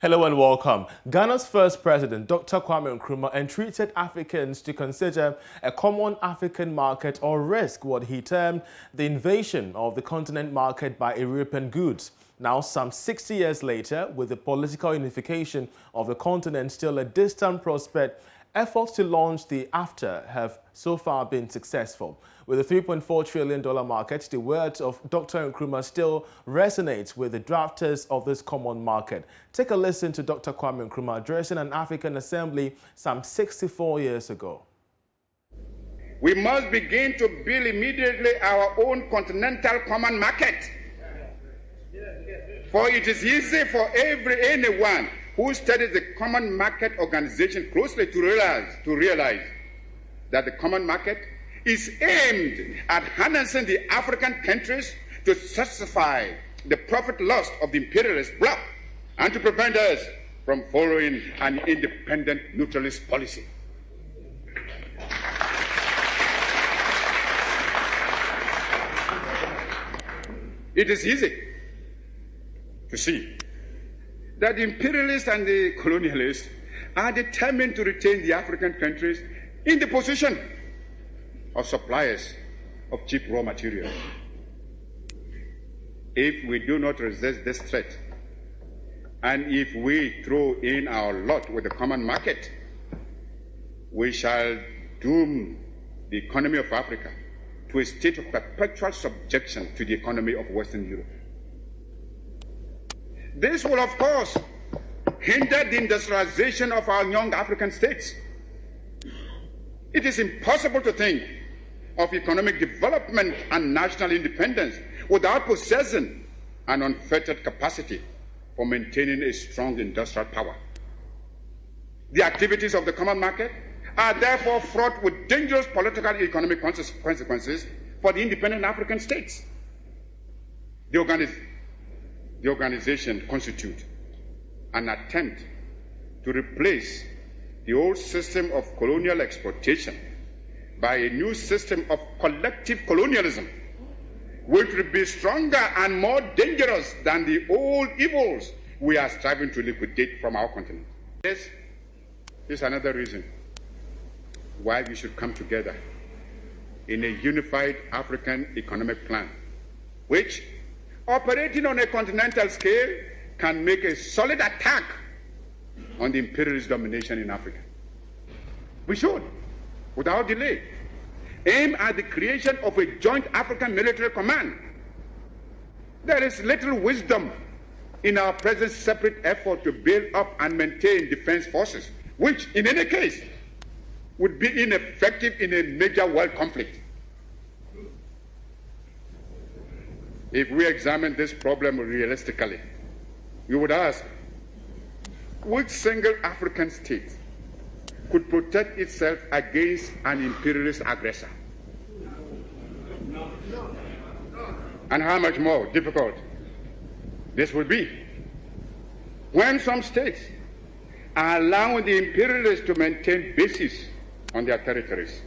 Hello and welcome. Ghana's first president, Dr. Nkrumah, entreated Africans to consider a common African market or risk what he termed the invasion of the continent market by European goods. Now, some 60 years later, with the political unification of the continent still a distant prospect, efforts to launch the AfTA have so far been successful. With a $3.4 trillion market, the words of Dr. Nkrumah still resonates with the drafters of this common market. Take a listen to Dr. Nkrumah addressing an African assembly some 64 years ago. We must begin to build immediately our own continental common market. For it is easy for anyone who studies the Common Market Organization closely to realize that the common market is aimed at harnessing the African countries to satisfy the profit loss of the imperialist bloc and to prevent us from following an independent neutralist policy. It is easy to see that the imperialists and the colonialists are determined to retain the African countries in the position of suppliers of cheap raw materials. If we do not resist this threat, and if we throw in our lot with the common market, we shall doom the economy of Africa to a state of perpetual subjection to the economy of Western Europe. This will, of course, hinder the industrialization of our young African states. It is impossible to think of economic development and national independence without possessing an unfettered capacity for maintaining a strong industrial power. The activities of the common market are therefore fraught with dangerous political and economic consequences for the independent African states. The organization constitutes an attempt to replace the old system of colonial exploitation by a new system of collective colonialism, which will be stronger and more dangerous than the old evils we are striving to liquidate from our continent. This is another reason why we should come together in a unified African economic plan, which, operating on a continental scale, can make a solid attack on the imperialist domination in Africa. We should, without delay, aim at the creation of a joint African military command. There is little wisdom in our present separate effort to build up and maintain defense forces, which, in any case, would be ineffective in a major world conflict. If we examine this problem realistically, we would ask, which single African state could protect itself against an imperialist aggressor? And how much more difficult this will be when some states are allowing the imperialists to maintain bases on their territories.